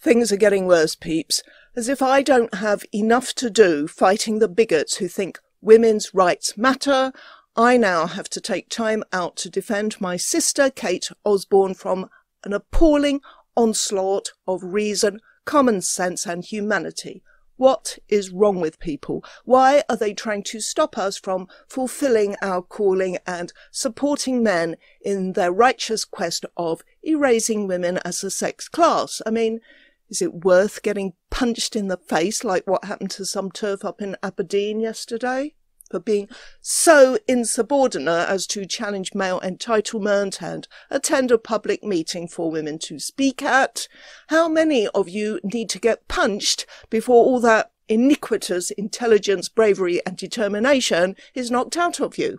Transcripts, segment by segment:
Things are getting worse, peeps. As if I don't have enough to do fighting the bigots who think women's rights matter, I now have to take time out to defend my sister Kate Osborne from an appalling onslaught of reason, common sense and humanity. What is wrong with people? Why are they trying to stop us from fulfilling our calling and supporting men in their righteous quest of erasing women as a sex class? I mean, is it worth getting punched in the face like what happened to some turf up in Aberdeen yesterday? For being so insubordinate as to challenge male entitlement and attend a public meeting for women to speak at? How many of you need to get punched before all that iniquitous intelligence, bravery and determination is knocked out of you?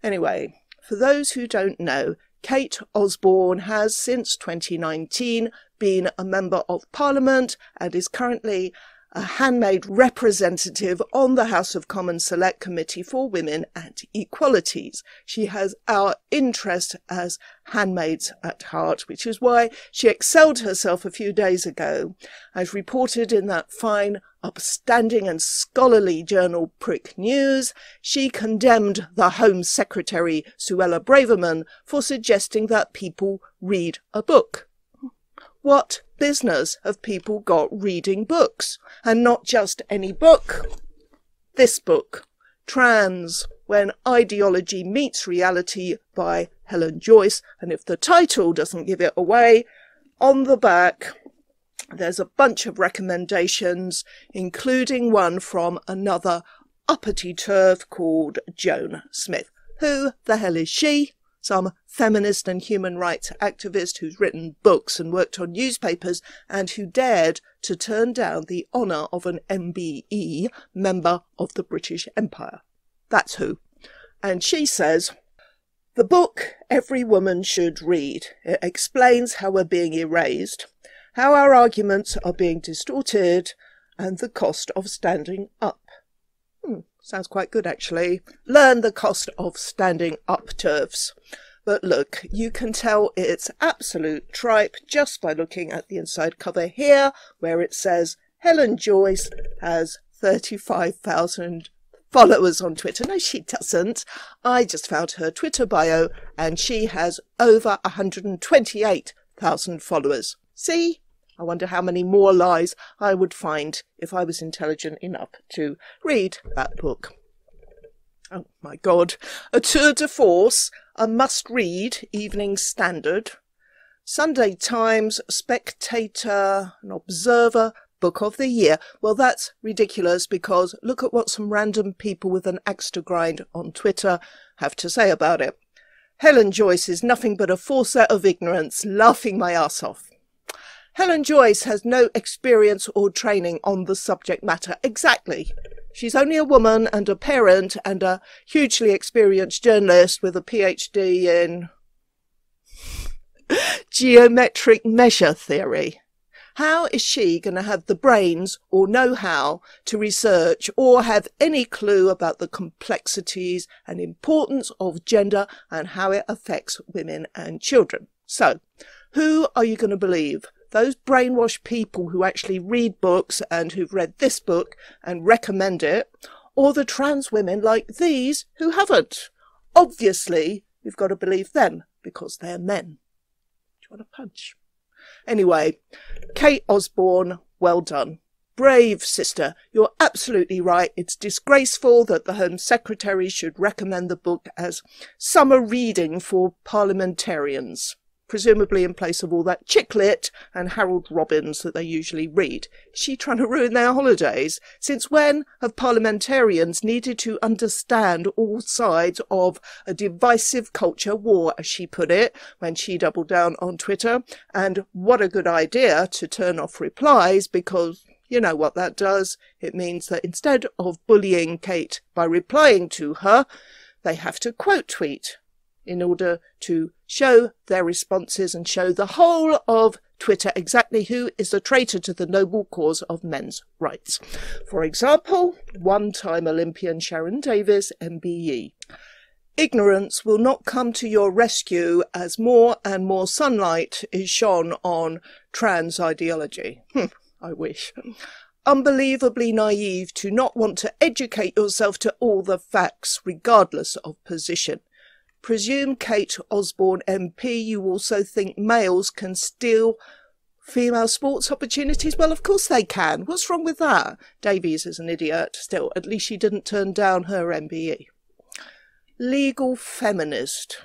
Anyway, for those who don't know, Kate Osborne has since 2019 been a Member of Parliament and is currently a handmaid representative on the House of Commons Select Committee for Women and Equalities. She has our interest as handmaids at heart, which is why she excelled herself a few days ago. As reported in that fine, upstanding and scholarly journal Prick News, she condemned the Home Secretary, Suella Braverman, for suggesting that people read a book. What business have people got reading books? And not just any book. This book, Trans, When Ideology Meets Reality by Helen Joyce. And if the title doesn't give it away, on the back there's a bunch of recommendations, including one from another uppity turf called Joan Smith. Who the hell is she? Some feminist and human rights activist who's written books and worked on newspapers and who dared to turn down the honour of an MBE, Member of the British Empire. That's who. And she says, the book every woman should read. It explains how we're being erased, how our arguments are being distorted, and the cost of standing up. Sounds quite good, actually. Learn the cost of standing up, turfs. But look, you can tell it's absolute tripe just by looking at the inside cover here, where it says Helen Joyce has 35,000 followers on Twitter. No, she doesn't. I just found her Twitter bio, and she has over 128,000 followers. See? I wonder how many more lies I would find if I was intelligent enough to read that book. Oh my God. A tour de force, a must-read Evening Standard, Sunday Times, Spectator, an Observer, Book of the Year. Well, that's ridiculous because look at what some random people with an axe to grind on Twitter have to say about it. Helen Joyce is nothing but a forcer of ignorance, laughing my ass off. Helen Joyce has no experience or training on the subject matter. Exactly. She's only a woman and a parent and a hugely experienced journalist with a PhD in geometric measure theory. How is she going to have the brains or know-how to research or have any clue about the complexities and importance of gender and how it affects women and children? So, who are you going to believe? Those brainwashed people who actually read books and who've read this book and recommend it, or the trans women like these who haven't? Obviously, we've got to believe them because they're men. Do you want a punch? Anyway, Kate Osborne, well done. Brave sister, you're absolutely right. It's disgraceful that the Home Secretary should recommend the book as summer reading for parliamentarians, presumably in place of all that chick lit and Harold Robbins that they usually read. Is she trying to ruin their holidays? Since when have parliamentarians needed to understand all sides of a divisive culture war, as she put it, when she doubled down on Twitter? And what a good idea to turn off replies, because you know what that does. It means that instead of bullying Kate by replying to her, they have to quote tweet in order to show their responses and show the whole of Twitter exactly who is a traitor to the noble cause of men's rights. For example, one-time Olympian Sharon Davis, MBE. Ignorance will not come to your rescue as more and more sunlight is shone on trans ideology. I wish. Unbelievably naive to not want to educate yourself to all the facts, regardless of position. Presume Kate Osborne MP, you also think males can steal female sports opportunities? Well, of course they can. What's wrong with that? Davies is an idiot. Still, at least she didn't turn down her MBE. Legal feminist.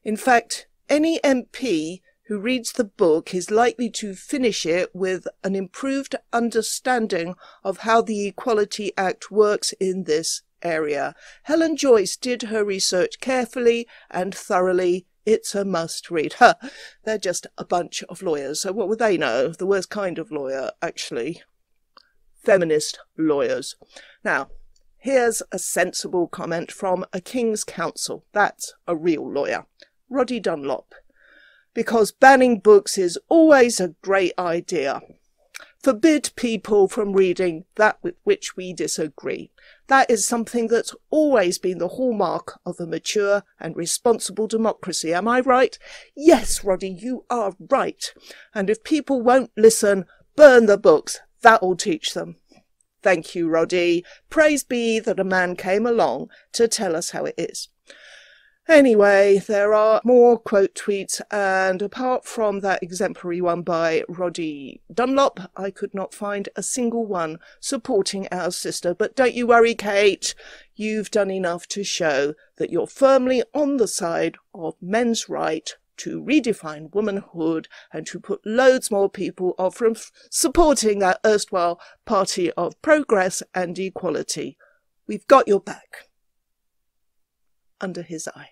In fact, any MP who reads the book is likely to finish it with an improved understanding of how the Equality Act works in this area. Helen Joyce did her research carefully and thoroughly. It's a must read. They're just a bunch of lawyers, so what would they know? The worst kind of lawyer, actually. Feminist lawyers. Now, here's a sensible comment from a King's Counsel. That's a real lawyer. Roddy Dunlop. Because banning books is always a great idea. Forbid people from reading that with which we disagree. That is something that's always been the hallmark of a mature and responsible democracy. Am I right? Yes, Roddy, you are right. And if people won't listen, burn the books. That'll teach them. Thank you, Roddy. Praise be that a man came along to tell us how it is. Anyway, there are more quote tweets, and apart from that exemplary one by Roddy Dunlop, I could not find a single one supporting our sister. But don't you worry, Kate. You've done enough to show that you're firmly on the side of men's right to redefine womanhood and to put loads more people off from supporting that erstwhile party of progress and equality. We've got your back. Under his eye.